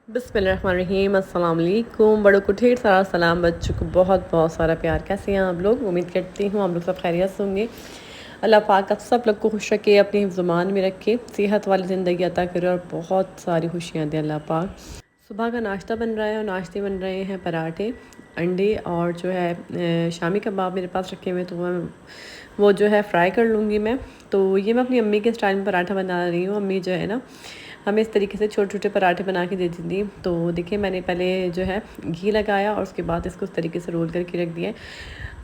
बिस्मिल्लाहिर्रहमानिर्रहीम। अस्सलाम वालेकुम। बड़ों को ढेर सारा सलाम, बच्चों को बहुत बहुत सारा प्यार। कैसे हैं आप लोग? उम्मीद करती हूँ आप लोग सब खैरियत से होंगे। अल्लाह पाक आप सब लोग को खुश रखे, अपनी ज़ुबान में रखे, सेहत वाली ज़िंदगी अता करे और बहुत सारी खुशियाँ दे अल्लाह पाक। सुबह का नाश्ता बन रहा है और नाश्ते बन रहे हैं पराठे, अंडे और जो है शामी कबाब मेरे पास रखे हुए, तो वो जो है फ्राई कर लूँगी मैं। तो ये मैं अपनी अम्मी के स्टाइल में पराठा बना रही हूँ। अम्मी जो है ना हमें इस तरीके से छोटे छोटे पराठे बना के देती थी। तो देखिए मैंने पहले जो है घी लगाया और उसके बाद इसको उस तरीके से रोल करके रख दिया।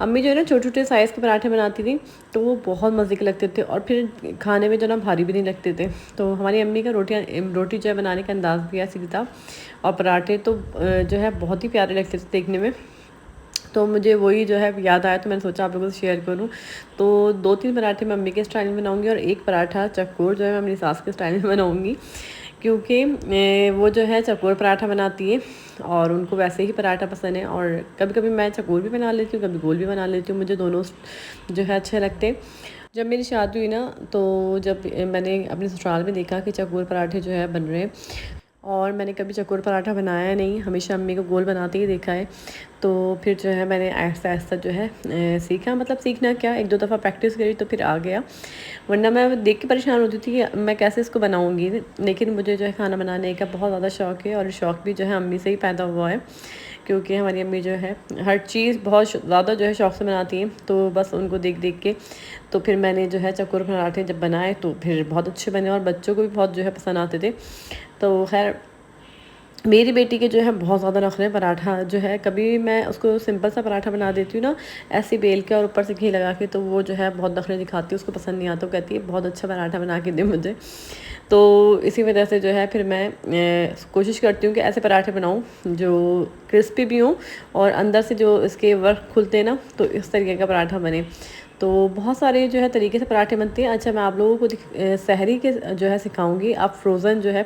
अम्मी जो है ना छोटे छोटे साइज़ के पराठे बनाती थी, तो वो बहुत मज़े के लगते थे और फिर खाने में जो ना भारी भी नहीं लगते थे। तो हमारी अम्मी का रोटी जो है बनाने का अंदाज़ भी ऐसी था और पराठे तो जो है बहुत ही प्यारे लगते थे देखने में। तो मुझे वही जो है याद आया, तो मैंने सोचा आप लोगों से शेयर करूं। तो 2-3 पराठे मैं अम्मी के स्टाइल में बनाऊंगी और एक पराठा चकोर जो है मैं अपनी सास के स्टाइल में बनाऊंगी, क्योंकि वो जो है चकोर पराठा बनाती है और उनको वैसे ही पराठा पसंद है। और कभी कभी मैं चकोर भी बना लेती हूँ, कभी गोल भी बना लेती हूँ, मुझे दोनों जो है अच्छे लगते हैं। जब मेरी शादी हुई ना, तो जब मैंने अपने ससुराल में देखा कि चकोर पराठे जो है बन रहे हैं, और मैंने कभी चकोर पराठा बनाया नहीं, हमेशा अम्मी को गोल बनाते ही देखा है। तो फिर जो है मैंने आहिस्ता आहिस्ता जो है सीखा, मतलब सीखना क्या, 1-2 दफ़ा प्रैक्टिस करी तो फिर आ गया। वरना मैं देख के परेशान होती थी कि मैं कैसे इसको बनाऊंगी। लेकिन मुझे जो है खाना बनाने का बहुत ज़्यादा शौक़ है और शौक़ भी जो है अम्मी से ही पैदा हुआ है, क्योंकि हमारी अम्मी जो है हर चीज़ बहुत ज़्यादा जो है शौक़ से बनाती हैं। तो बस उनको देख देख के तो फिर मैंने जो है चकोर पराठे जब बनाए तो फिर बहुत अच्छे बने और बच्चों को भी बहुत जो है पसंद आते थे। तो खैर मेरी बेटी के जो है बहुत ज़्यादा नखरे, पराठा जो है कभी मैं उसको सिंपल सा पराठा बना देती हूँ ना, ऐसे बेल के और ऊपर से घी लगा के, तो वो जो है बहुत नखरे दिखाती है, उसको पसंद नहीं आता, वो कहती है बहुत अच्छा पराठा बना के दे मुझे। तो इसी वजह से जो है फिर मैं कोशिश करती हूँ कि ऐसे पराठे बनाऊँ जो क्रिस्पी भी हों और अंदर से जो इसके वर्क खुलते हैं ना, तो इस तरीके का पराठा बने। तो बहुत सारे जो है तरीके से पराठे बनते हैं। अच्छा, मैं आप लोगों को सहरी के जो है सिखाऊंगी, आप फ्रोज़न जो है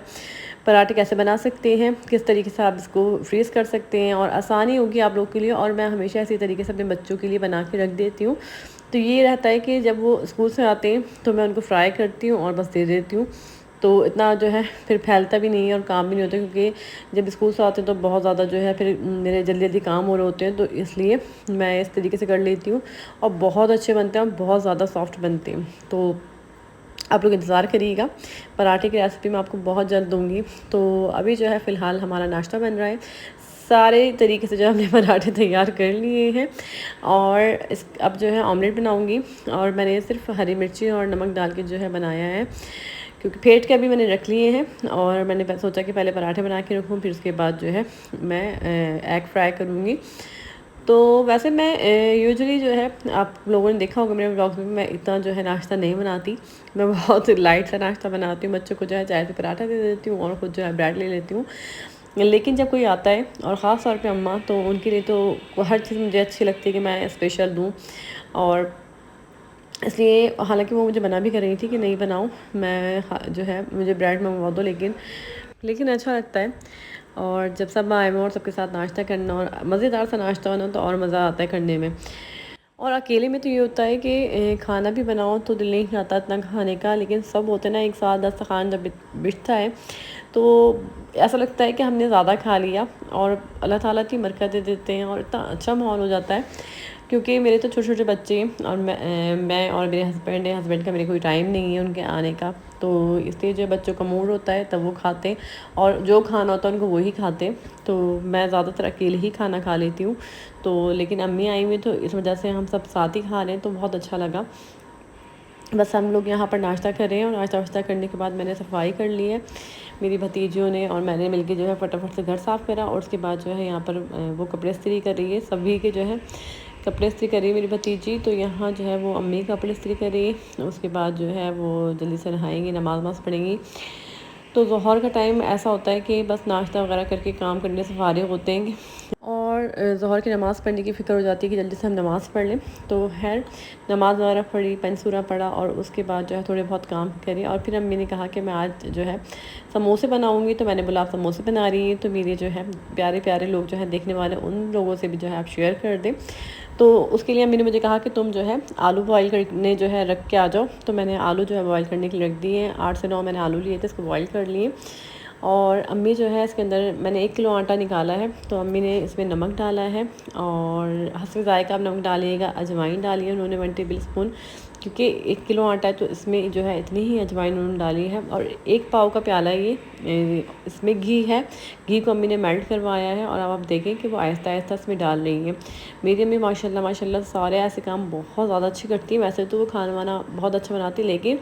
पराठे कैसे बना सकते हैं, किस तरीके से आप इसको फ्रीज़ कर सकते हैं और आसानी होगी आप लोगों के लिए। और मैं हमेशा इसी तरीके से अपने बच्चों के लिए बना के रख देती हूँ। तो ये रहता है कि जब वो स्कूल से आते हैं तो मैं उनको फ्राई करती हूँ और बस दे देती हूँ। तो इतना जो है फिर फैलता भी नहीं है और काम भी नहीं होता, क्योंकि जब स्कूल से आते हैं तो बहुत ज़्यादा जो है फिर मेरे जल्दी जल्दी काम हो रहे होते हैं, तो इसलिए मैं इस तरीके से कर लेती हूँ और बहुत अच्छे बनते हैं और बहुत ज़्यादा सॉफ्ट बनते हैं। तो आप लोग इंतज़ार करिएगा, पराठे की रेसिपी मैं आपको बहुत जल्द दूँगी। तो अभी जो है फ़िलहाल हमारा नाश्ता बन रहा है। सारे तरीके से जो हमने पराठे तैयार कर लिए हैं और अब जो है ऑमलेट बनाऊँगी। और मैंने सिर्फ हरी मिर्ची और नमक डाल के जो है बनाया है, क्योंकि फेंट के अभी मैंने रख लिए हैं और मैंने सोचा कि पहले पराठे बना के रखूँ, फिर उसके बाद जो है मैं एग फ्राई करूँगी। तो वैसे मैं यूजुअली जो है आप लोगों ने देखा होगा मेरे व्लॉग्स में, मैं इतना जो है नाश्ता नहीं बनाती। मैं बहुत लाइट सा नाश्ता बनाती हूँ, बच्चों को जो है चाय से पराठा दे देती हूँ और खुद जो है ब्रेड ले लेती हूँ। लेकिन जब कोई आता है और ख़ास तौर पे अम्मा, तो उनके लिए तो हर चीज़ मुझे अच्छी लगती है कि मैं स्पेशल दूँ। और इसलिए हालांकि वो मुझे मना भी कर रही थी कि नहीं बनाऊँ, मैं जो है मुझे ब्रेड मंगवा दो, लेकिन अच्छा लगता है। और जब सब आए हुए और सबके साथ नाश्ता करना और मज़ेदार सा नाश्ता होना, तो और मज़ा आता है करने में। और अकेले में तो ये होता है कि खाना भी बनाओ तो दिल नहीं चाहता इतना खाने का, लेकिन सब होते हैं ना एक साथ, दस्तरखान जब बिछता है तो ऐसा लगता है कि हमने ज़्यादा खा लिया और अल्लाह ताला की बरकत दे देते हैं और इतना अच्छा माहौल हो जाता है। क्योंकि मेरे तो छोटे छोटे बच्चे हैं और मैं और मेरे हस्बैंड का मेरे कोई टाइम नहीं है उनके आने का, तो इसलिए जो बच्चों का मूड होता है तब वो खाते हैं और जो खाना होता है उनको वही खाते हैं। तो मैं ज़्यादातर अकेले ही खाना खा लेती हूँ। तो लेकिन अम्मी आई हुई तो इस वजह से हम सब साथ ही खा रहे हैं, तो बहुत अच्छा लगा। बस हम लोग यहाँ पर नाश्ता कर रहे हैं और नाश्ता वाश्ता करने के बाद मैंने सफाई कर ली है, मेरी भतीजियों ने और मैंने मिलके जो है फटाफट से घर साफ़ करा। और उसके बाद जो है यहाँ पर वो कपड़े इस्त्री कर रही है, सभी के जो है कपड़े इस्त्री कर रही है मेरी भतीजी। तो यहाँ जो है वो अम्मी कपड़े इस्त्री कर रही है, उसके बाद जो है वो जल्दी से नहाएंगी, नमाज वमाज पढ़ेंगी। तो ज़ोहर का टाइम ऐसा होता है कि बस नाश्ता वगैरह करके काम करने से फारिग होते हैं और ज़ोहर की नमाज़ पढ़ने की फ़िक्र हो जाती है कि जल्दी से हम नमाज़ पढ़ लें। तो खैर नमाज़ वगैरह पढ़ी, पंसूरा पढ़ा और उसके बाद जो है थोड़े बहुत काम करे। और फिर अम्मी ने कहा कि मैं आज जो है समोसे बनाऊंगी, तो मैंने बोला आप समोसे बना रही हैं तो मेरे जो है प्यारे प्यारे लोग जो है देखने वाले, उन लोगों से भी जो है आप शेयर कर दें। तो उसके लिए अम्मी ने मुझे कहा कि तुम जो है आलू बॉयल करने जो है रख के आ जाओ। तो मैंने आलू जो है बॉयल करने के लिए रख दिए हैं, 8 से 9 मैंने आलू लिए थे, इसको बॉयल कर लिए और अम्मी जो है इसके अंदर, मैंने 1 किलो आटा निकाला है तो अम्मी ने इसमें नमक डाला है और हस्ब ज़ायक़ा आप नमक डालिएगा। अजवाइन डाली है उन्होंने 1 टेबल स्पून, क्योंकि 1 किलो आटा है तो इसमें जो है इतनी ही अजवाइन उन्होंने डाली है। और 1 पाव का प्याला ये इसमें घी है। घी को अम्मी ने मेल्ट करवाया है और अब आप देखें कि वो आहिस्ता आहिस्ता इसमें डाल रही है। मेरी अम्मी माशाल्लाह माशाल्लाह सारे ऐसे काम बहुत ज़्यादा अच्छी करती है। वैसे तो वो खाना वाना बहुत अच्छा बनाती है, लेकिन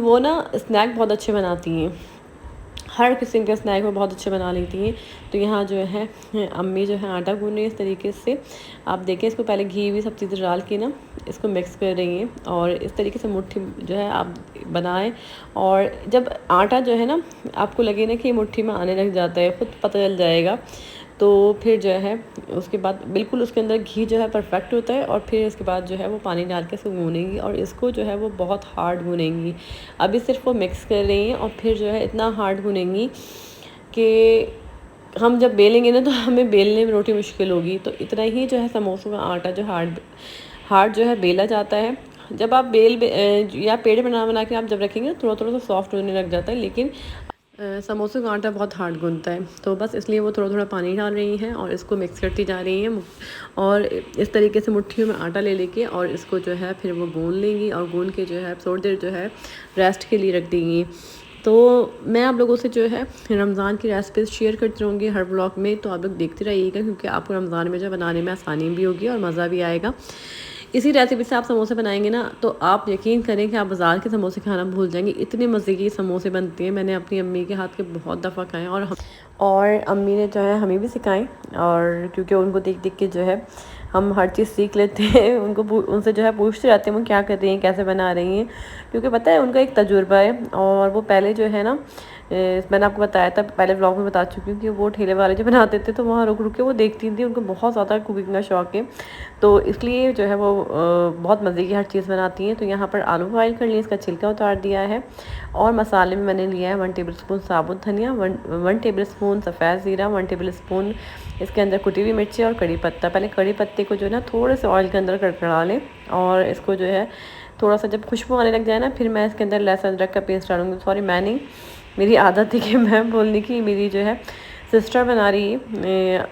वो ना स्नैक बहुत अच्छे बनाती हैं। हर किस्म के स्नैक वो बहुत अच्छे बना लेती हैं। तो यहाँ जो है अम्मी जो है आटा गूँध रही है इस तरीके से। आप देखें इसको पहले घी भी सब चीज़ें डाल के ना इसको मिक्स कर रही हैं और इस तरीके से मुट्ठी जो है आप बनाएं। और जब आटा जो है ना आपको लगे ना कि मुट्ठी में आने लग जाता है, ख़ुद पता चल जाएगा, तो फिर जो है उसके बाद बिल्कुल उसके अंदर घी जो है परफेक्ट होता है। और फिर उसके बाद जो है वो पानी डाल के इसको गूँनेंगी और इसको जो है वो बहुत हार्ड गूँनेंगी। अभी सिर्फ वो मिक्स कर रही हैं और फिर जो है इतना हार्ड गूँनेंगी कि हम जब बेलेंगे ना तो हमें बेलने में रोटी मुश्किल होगी। तो इतना ही जो है समोसों का आटा जो हार्ड जो है बेला जाता है। जब आप या पेड़े बना के आप जब रखेंगे थोड़ा थोड़ा सा सॉफ्ट होने लग जाता है, लेकिन समोसे का आटा बहुत हार्ड गूंथता है। तो बस इसलिए वो थोड़ा थोड़ा पानी डाल रही हैं और इसको मिक्स करती जा रही हैं और इस तरीके से मुट्ठियों में आटा ले लेके और इसको जो है फिर वो गूंद लेंगी और गूंद के जो है थोड़ी देर जो है रेस्ट के लिए रख देंगी। तो मैं आप लोगों से जो है रमज़ान की रेसिपीज़ शेयर करती रहूँगी हर ब्लॉग में, तो आप लोग देखते रहिएगा, क्योंकि आपको रमज़ान में जो बनाने में आसानी भी होगी और मज़ा भी आएगा। इसी रेसिपी से आप समोसे बनाएंगे ना तो आप यकीन करें कि आप बाज़ार के समोसे खाना भूल जाएंगे। इतने मज़े के समोसे बनते हैं, मैंने अपनी अम्मी के हाथ के बहुत दफ़ा खाए और अम्मी ने जो है हमें भी सिखाएं। और क्योंकि उनको देख देख के जो है हम हर चीज़ सीख लेते हैं। उनसे जो है पूछते रहते हैं वो क्या कर रही हैं, कैसे बना रही हैं, क्योंकि पता है उनका एक तजुर्बा है। और वो पहले जो है ना मैंने आपको बताया था, पहले व्लॉग में बता चुकी हूँ कि वो ठेले वाले जो बनाते थे तो वहाँ रुक रुक के वो देखती थी। उनको बहुत ज़्यादा कुकिंग का शौक़ है, तो इसलिए जो है वो बहुत मज़े की हर चीज़ बनाती हैं। तो यहाँ पर आलू बॉयल कर लिए, इसका छिलका उतार दिया है और मसाले में मैंने लिया है 1 टेबल स्पून साबुत धनिया, 1 टेबल स्पून सफ़ेद ज़ीरा, 1 टेबल स्पून इसके अंदर कुटी हुई मिर्ची और कड़ी पत्ता। पहले कड़ी पत्ते को जो है ना थोड़े से ऑयल के अंदर कड़कड़ा लें और इसको जो है थोड़ा सा जब खुशबू आने लग जाए ना, फिर मैं इसके अंदर लहसुन अदरक का पेस्ट डालूँगी। सॉरी मैं नहीं, मेरी आदत थी कि मैं बोलने की, मेरी जो है सिस्टर बना रही है,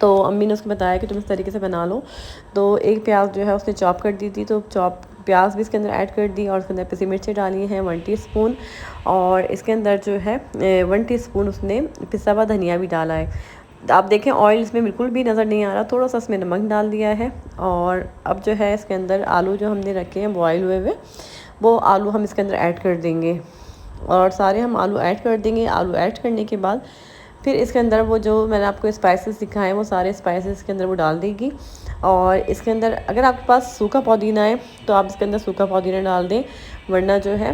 तो अम्मी ने उसको बताया कि तुम इस तरीके से बना लो। तो एक प्याज जो है उसने चॉप कर दी थी, तो प्याज भी इसके अंदर ऐड कर दी और उसके अंदर पिसी मिर्ची डाली हैं 1 टीस्पून और इसके अंदर जो है 1 टीस्पून उसने पिसा हुआ धनिया भी डाला है। आप देखें ऑयल इसमें बिल्कुल भी नज़र नहीं आ रहा, थोड़ा सा इसमें नमक डाल दिया है। और अब जो है इसके अंदर आलू जो हमने रखे हैं बॉयल हुए हुए, वो आलू हम इसके अंदर ऐड कर देंगे और सारे हम आलू ऐड कर देंगे। आलू ऐड करने के बाद फिर इसके अंदर वो जो मैंने आपको स्पाइसेस सिखाए वो सारे स्पाइसेस के अंदर वो डाल देगी। और इसके अंदर अगर आपके पास सूखा पुदीना है तो आप इसके अंदर सूखा पुदीना डाल दें, वरना जो है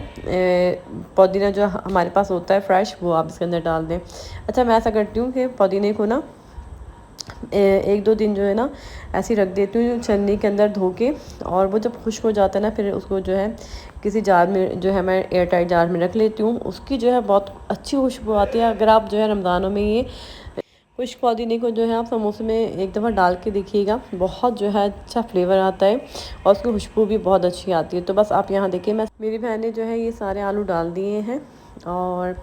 पुदीना जो हमारे पास होता है फ्रेश वो आप इसके अंदर डाल दें। अच्छा, मैं ऐसा करती हूँ कि पुदीने को ना 1-2 दिन जो है ना ऐसे ही रख देती हूँ छन्नी के अंदर धो के, और वो जब खुश्क हो जाता है ना फिर उसको जो है किसी जार में जो है मैं एयर टाइट जार में रख लेती हूँ। उसकी जो है बहुत अच्छी खुशबू आती है। अगर आप जो है रमज़ानों में ये खुश्क पुदीने को जो है आप समोसे में एक दफ़ा डाल के देखिएगा, बहुत जो है अच्छा फ्लेवर आता है और उसकी खुशबू भी बहुत अच्छी आती है। तो बस आप यहाँ देखिए, मेरी बहन ने जो है ये सारे आलू डाल दिए हैं और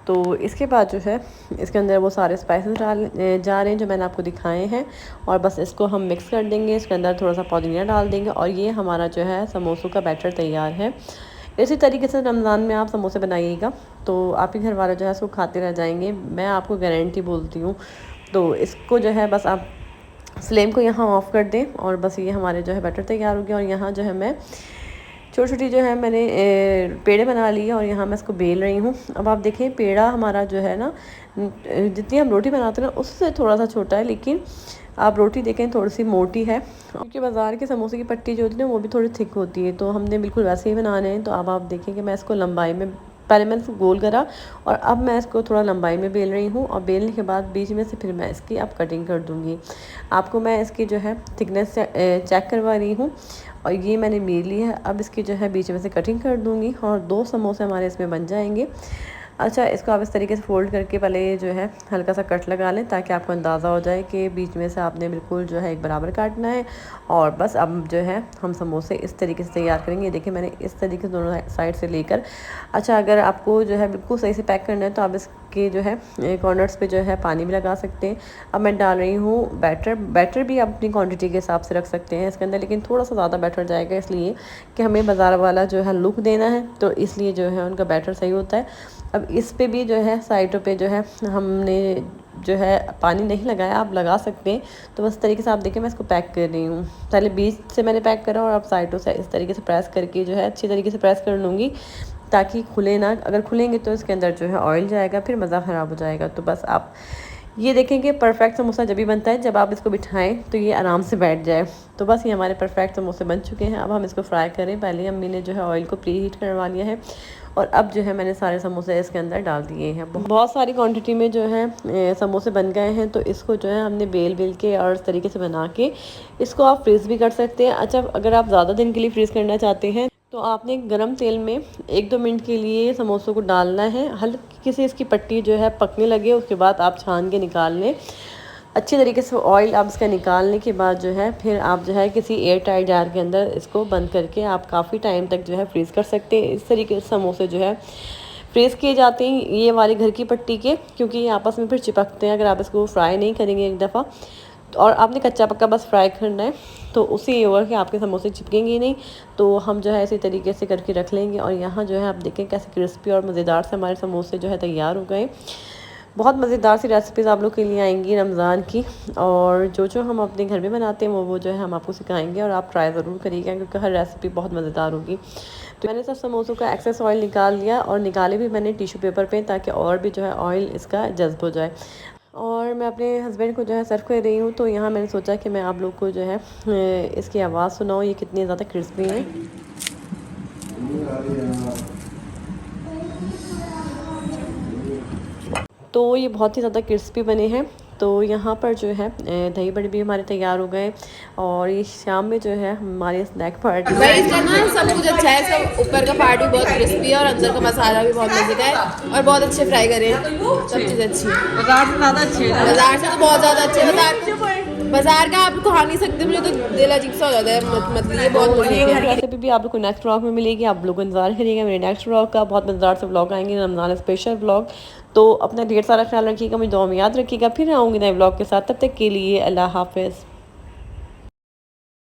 तो इसके बाद जो है इसके अंदर वो सारे स्पाइसेस डाल जा रहे हैं जो मैंने आपको दिखाए हैं और बस इसको हम मिक्स कर देंगे। इसके अंदर थोड़ा सा पुदीना डाल देंगे और ये हमारा जो है समोसों का बैटर तैयार है। इसी तरीके से रमज़ान में आप समोसे बनाइएगा तो आपके घर वाले जो है इसको खाते रह जाएंगे, मैं आपको गारंटी बोलती हूँ। तो इसको जो है बस आप फ्लेम को यहाँ ऑफ़ कर दें और बस ये हमारे जो है बैटर तैयार हो गया। और यहाँ जो है मैं छोटी छोटी जो है मैंने पेड़े बना लिए और यहाँ मैं इसको बेल रही हूँ। अब आप देखें पेड़ा हमारा जो है ना जितनी हम रोटी बनाते हैं ना उससे थोड़ा सा छोटा है, लेकिन आप रोटी देखें थोड़ी सी मोटी है, क्योंकि बाज़ार के समोसे की पट्टी जो होती है ना वो भी थोड़ी थिक होती है। तो हमने बिल्कुल वैसे ही बनाने हैं। तो अब आप देखें कि मैं इसको लंबाई में, पहले मैंने इसको गोल करा और अब मैं इसको थोड़ा लंबाई में बेल रही हूँ और बेलने के बाद बीच में से फिर मैं इसकी अब कटिंग कर दूँगी। आपको मैं इसकी जो है थिकनेस चेक करवा रही हूँ और ये मैंने बेल ली है। अब इसकी जो है बीच में से कटिंग कर दूँगी और 2 समोसे हमारे इसमें बन जाएंगे। अच्छा, इसको आप इस तरीके से फ़ोल्ड करके पहले जो है हल्का सा कट लगा लें, ताकि आपको अंदाज़ा हो जाए कि बीच में से आपने बिल्कुल जो है एक बराबर काटना है। और बस अब जो है हम समोसे इस तरीके से तैयार करेंगे। देखिए मैंने इस तरीके से दोनों साइड से लेकर, अच्छा अगर आपको जो है बिल्कुल सही से पैक करना है तो आप इसके जो है कॉर्नर्स पे जो है पानी भी लगा सकते हैं। अब मैं डाल रही हूँ बैटर भी आप अपनी क्वांटिटी के हिसाब से रख सकते हैं इसके अंदर, लेकिन थोड़ा सा ज़्यादा बैटर जाएगा, इसलिए कि हमें बाज़ार वाला जो है लुक देना है, तो इसलिए जो है उनका बैटर सही होता है। अब इस पे भी जो है साइडों पे जो है हमने जो है पानी नहीं लगाया, आप लगा सकते हैं। तो बस तरीके से आप देखिए मैं इसको पैक कर रही हूँ। पहले बीच से मैंने पैक करा और अब साइडों से इस तरीके से प्रेस करके जो है अच्छी तरीके से प्रेस कर लूँगी, ताकि खुले ना। अगर खुलेंगे तो इसके अंदर जो है ऑयल जाएगा, फिर मज़ा ख़राब हो जाएगा। तो बस आप ये देखें कि परफेक्ट समोसा जब भी बनता है जब आप इसको बिठाएं तो ये आराम से बैठ जाए। तो बस ये हमारे परफेक्ट समोसे बन चुके हैं। अब हम इसको फ्राई करें। पहले अम्मी ने जो है ऑयल को प्री हीट करवा लिया है और अब जो है मैंने सारे समोसे इसके अंदर डाल दिए हैं। बहुत सारी क्वांटिटी में जो है समोसे बन गए हैं। तो इसको जो है हमने बेल के और इस तरीके से बना के इसको आप फ्रीज़ भी कर सकते हैं। अच्छा, अगर आप ज़्यादा दिन के लिए फ्रीज़ करना चाहते हैं तो आपने गरम तेल में 1-2 मिनट के लिए समोसों को डालना है, हल्की सी इसकी पट्टी जो है पकने लगे, उसके बाद आप छान के निकाल लें अच्छी तरीके से। ऑयल आप इसका निकालने के बाद जो है फिर आप जो है किसी एयर टाइट जार के अंदर इसको बंद करके आप काफ़ी टाइम तक जो है फ्रीज़ कर सकते हैं। इस तरीके से समोसे जो है फ्रीज़ किए जाते हैं ये वाले घर की पट्टी के, क्योंकि ये आपस में फिर चिपकते हैं अगर आप इसको फ्राई नहीं करेंगे एक दफ़ा। और आपने कच्चा पक्का बस फ्राई करना है, तो उससे ये होगा कि आपके समोसे चिपकेंगे ही नहीं। तो हम जो है इसी तरीके से करके रख लेंगे। और यहाँ जो है आप देखें कैसे क्रिस्पी और मज़ेदार से हमारे समोसे जो है तैयार हो गए। बहुत मज़ेदार सी रेसिपीज़ आप लोग के लिए आएंगी रमज़ान की, और जो हम अपने घर में बनाते हैं वो जो है हम आपको सिखाएंगे और आप ट्राई ज़रूर करिएगा, क्योंकि हर रेसिपी बहुत मज़ेदार होगी। तो मैंने सब समोसों का एक्सेस ऑयल निकाल लिया और निकाले भी मैंने टिश्यू पेपर पे, ताकि और भी जो है ऑयल इसका जज्ब हो जाए। और मैं अपने हस्बैंड को जो है सर्व कर रही हूँ। तो यहाँ मैंने सोचा कि मैं आप लोग को जो है इसकी आवाज़ सुनाऊँ, ये कितनी ज़्यादा क्रिस्पी है। तो ये बहुत ही ज़्यादा क्रिस्पी बने हैं। तो यहाँ पर जो है दही बड़े भी हमारे तैयार हो गए। और ये शाम में जो है हमारी स्नैक पार्टी भाई इसका ना सब कुछ अच्छा है, सब ऊपर का पार्ट भी बहुत क्रिस्पी है और अंदर का मसाला भी बहुत मजे का है और बहुत अच्छे फ्राई करे हैं। सब चीज़ अच्छी है, बाजार से ज़्यादा अच्छे हैं। बाजार से तो बहुत ज़्यादा अच्छे हैं। बाजार का आप खा नहीं सकते, मुझे तो दिल अजीब सा हो जाता है। मतलब ये बहुत मजे है। रेसिपी भी आप लोग को नेक्स्ट व्लॉग में मिलेगी, आप लोग इंतजार करिएगा मेरे नेक्स्ट व्लॉग का। बहुत मज़ेदार से व्लॉग आएंगे, रमज़ान स्पेशल व्लॉग। तो अपना ढेर सारा ख्याल रखिएगा, मुझे दुआ में याद रखिएगा। फिर आऊँगी नए व्लॉग के साथ, तब तक के लिए अल्लाह हाफ़िज़।